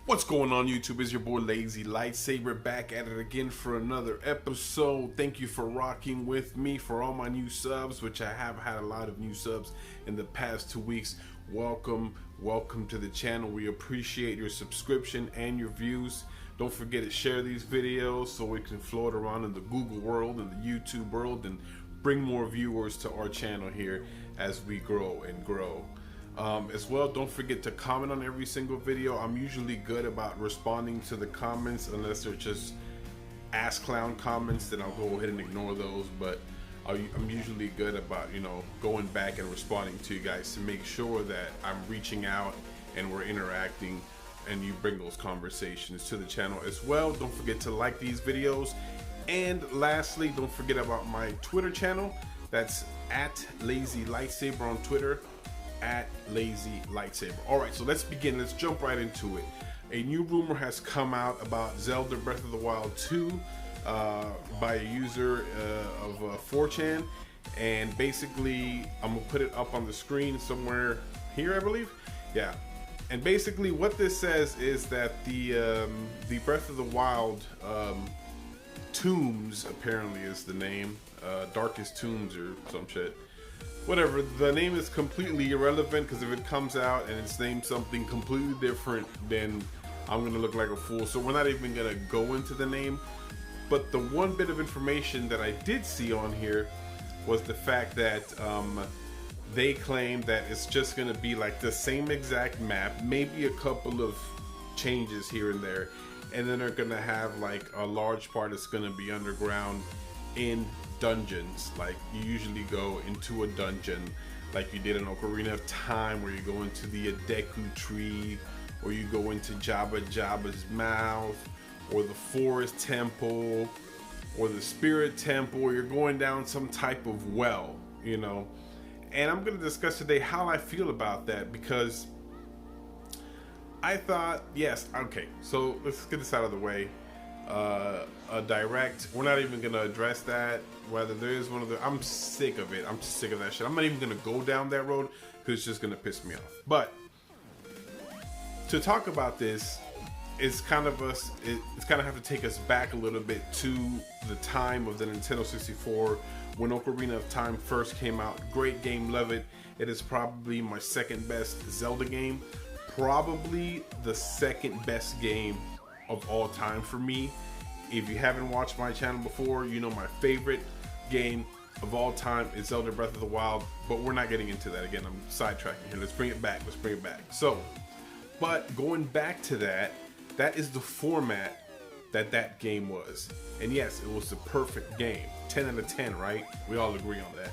What's going on YouTube? It's your boy Lazy Lightsaber back at it again for another episode. Thank you for rocking with me. For all my new subs, which I have had a lot of new subs in the past 2 weeks, welcome to the channel. We appreciate your subscription and your views. Don't forget to share these videos so we can float around in the Google world and the YouTube world and bring more viewers to our channel here as we grow and grow. As well, don't forget to comment on every single video. I'm usually good about responding to the comments unless they're just ass clown comments, then I'll go ahead and ignore those. But I'm usually good about, going back and responding to you guys to make sure that I'm reaching out and we're interacting and you bring those conversations to the channel as well. Don't forget to like these videos. And lastly, don't forget about my Twitter channel. That's at Lazy Lightsaber on Twitter. At Lazy Lightsaber. Alright, so let's begin. Let's jump right into it. A new rumor has come out about Zelda Breath of the Wild 2 by a user of 4chan, and basically I'm gonna put it up on the screen somewhere here, I believe. Yeah, and basically what this says is that the Breath of the Wild tombs, apparently is the name, Darkest Tombs or some shit. Whatever, the name is completely irrelevant, because if it comes out and it's named something completely different, then I'm gonna look like a fool. So we're not even gonna go into the name. But the one bit of information that I did see on here was the fact that they claim that it's just gonna be like the same exact map, maybe a couple of changes here and there, and then they're gonna have like a large part that's gonna be underground in dungeons. Like you usually go into a dungeon like you did in Ocarina of Time, where you go into the Adeku tree, or you go into Jabba's mouth, or the forest temple, or the spirit temple, or you're going down some type of well, and I'm going to discuss today how I feel about that, because I thought, yes, okay, so let's get this out of the way. A direct, we're not even gonna address that, whether there is one of the, I'm sick of it. I'm sick of that shit. I'm not even gonna go down that road because it's just gonna piss me off. But to talk about this, it's kind of have to take us back a little bit to the time of the Nintendo 64 when Ocarina of Time first came out. Great game, love it. It is probably my second best Zelda game, probably the second best game of all time for me. If you haven't watched my channel before, you know my favorite game of all time is Zelda Breath of the Wild, but we're not getting into that again. I'm sidetracking here. Let's bring it back. So, but going back to that is the format that game was. And yes, it was the perfect game. 10 out of 10, right? We all agree on that.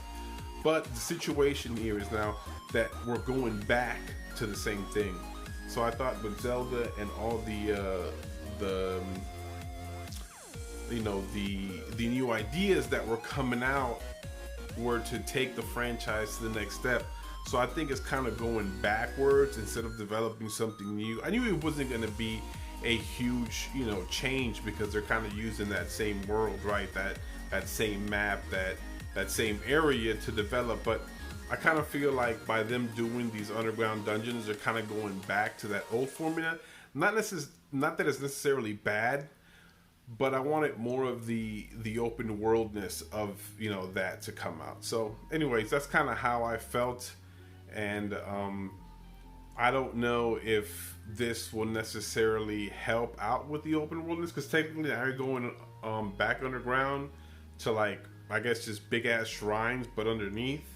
But the situation here is now that we're going back to the same thing. So I thought with Zelda and all the new ideas that were coming out were to take the franchise to the next step. So I think it's kind of going backwards instead of developing something new. I knew it wasn't going to be a huge, change, because they're kind of using that same world, right? That same map, that same area to develop. But I kind of feel like by them doing these underground dungeons, they're kind of going back to that old formula. Not that it's necessarily bad, but I wanted more of the open worldness of that to come out. So anyways, that's kind of how I felt, and I don't know if this will necessarily help out with the open worldness, because technically now you're going back underground to, like, I guess just big ass shrines but underneath.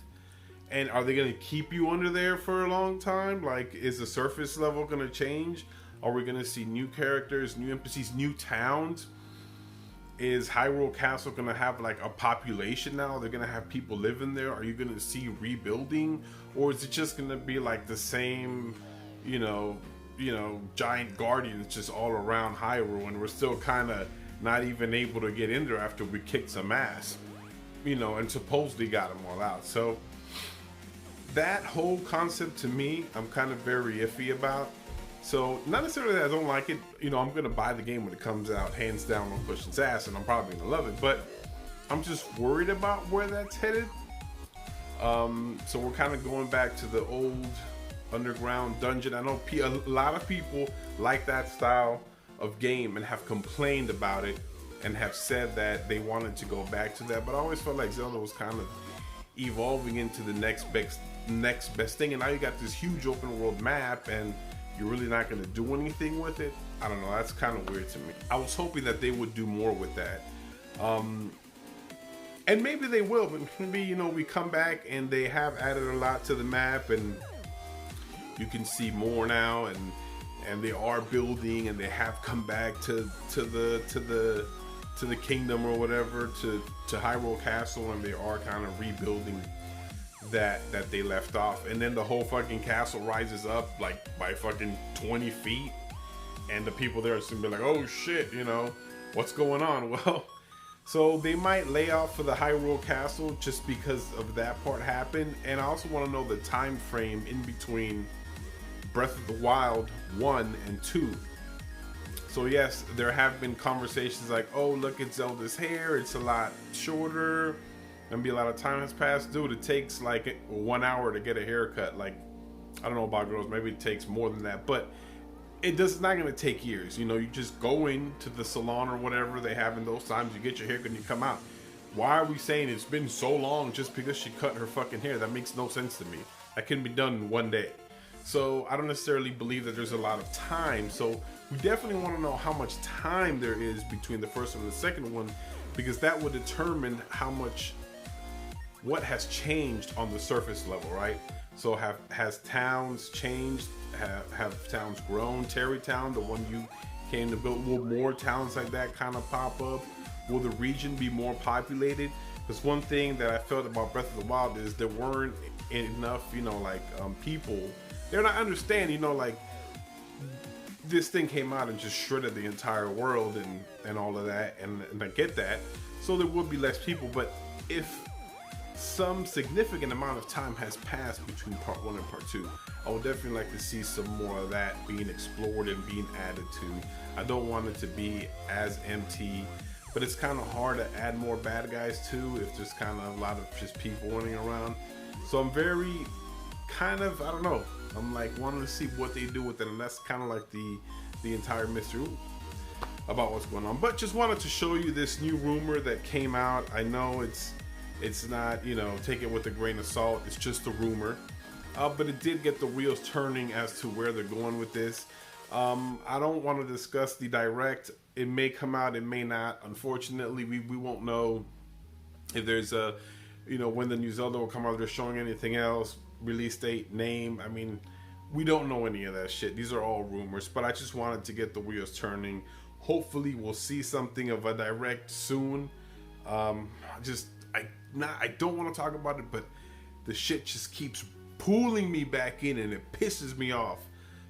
And are they going to keep you under there for a long time? Like, is the surface level going to change? Are we going to see new characters, new NPCs, new towns? Is Hyrule Castle going to have like a population now? They're going to have people living there? Are you going to see rebuilding? Or is it just going to be like the same, giant guardians just all around Hyrule, and we're still kind of not even able to get in there after we kicked some ass, and supposedly got them all out? So that whole concept, to me, I'm kind of very iffy about. So not necessarily that I don't like it, I'm going to buy the game when it comes out, hands down, on pushing ass, and I'm probably going to love it, but I'm just worried about where that's headed. So we're kind of going back to the old underground dungeon. I know a lot of people like that style of game and have complained about it and have said that they wanted to go back to that, but I always felt like Zelda was kind of evolving into the next best thing, and now you got this huge open world map and you're really not going to do anything with it. I don't know, that's kind of weird to me. I was hoping that they would do more with that, and maybe they will, but maybe, you know, we come back and they have added a lot to the map and you can see more now, and they are building, and they have come back to the kingdom or whatever, to Hyrule Castle, and they are kind of rebuilding that they left off. And then the whole fucking castle rises up like by fucking 20 feet, and the people there are gonna be like, oh shit, you know, what's going on? Well, so they might lay off for the Hyrule Castle just because of that part happened. And I also want to know the time frame in between Breath of the Wild 1 and 2. So yes, there have been conversations like, oh, look at Zelda's hair, it's a lot shorter, and be a lot of time has passed. Dude, it takes like 1 hour to get a haircut. Like, I don't know about girls, maybe it takes more than that, but it's not gonna take years. You know, you just go into the salon or whatever they have in those times, you get your haircut and you come out. Why are we saying it's been so long just because she cut her fucking hair? That makes no sense to me. That can be done in 1 day. So I don't necessarily believe that there's a lot of time. So we definitely want to know how much time there is between the first one and the second one, because that would determine what has changed on the surface level, right? So has towns changed? Have towns grown? Terrytown, the one you came to build, will more towns like that kind of pop up? Will the region be more populated? Because one thing that I felt about Breath of the Wild is there weren't enough, you know, like people. They're not understanding, you know, like this thing came out and just shredded the entire world and all of that, and I get that. So there would be less people, but if some significant amount of time has passed between part 1 and part 2, I would definitely like to see some more of that being explored and being added to. I don't want it to be as empty, but it's kind of hard to add more bad guys too if there's kind of a lot of just people running around. So I'm very kind of, I don't know, I'm like wanting to see what they do with it, and that's kind of like the entire mystery about what's going on. But just wanted to show you this new rumor that came out. I know it's not, you know, take it with a grain of salt, it's just a rumor, but it did get the wheels turning as to where they're going with this. I don't want to discuss the direct. It may come out, it may not. Unfortunately, we won't know if there's a, you know, when the new Zelda will come out, they're showing anything else, release date, name. I mean, we don't know any of that shit. These are all rumors, but I just wanted to get the wheels turning. Hopefully we'll see something of a direct soon. I don't want to talk about it, but the shit just keeps pulling me back in and it pisses me off.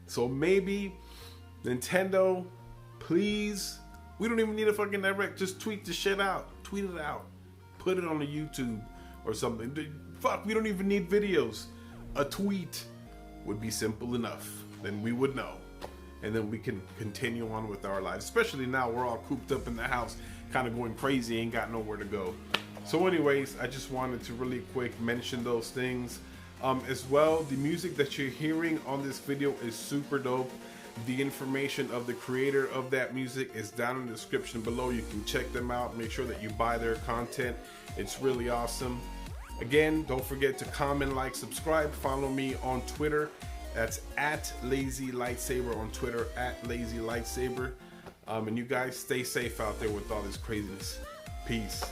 So maybe Nintendo, please, we don't even need a fucking direct. Just tweet the shit out. Tweet it out. Put it on the YouTube or something. Fuck, we don't even need videos. A tweet would be simple enough. Then we would know. And then we can continue on with our lives. Especially now we're all cooped up in the house, kind of going crazy, ain't got nowhere to go. So anyways, I just wanted to really quick mention those things. As well, the music that you're hearing on this video is super dope. The information of the creator of that music is down in the description below. You can check them out. Make sure that you buy their content. It's really awesome. Again, don't forget to comment, like, subscribe. Follow me on Twitter. That's at Lazy Lightsaber on Twitter, at Lazy Lightsaber. And you guys stay safe out there with all this craziness. Peace.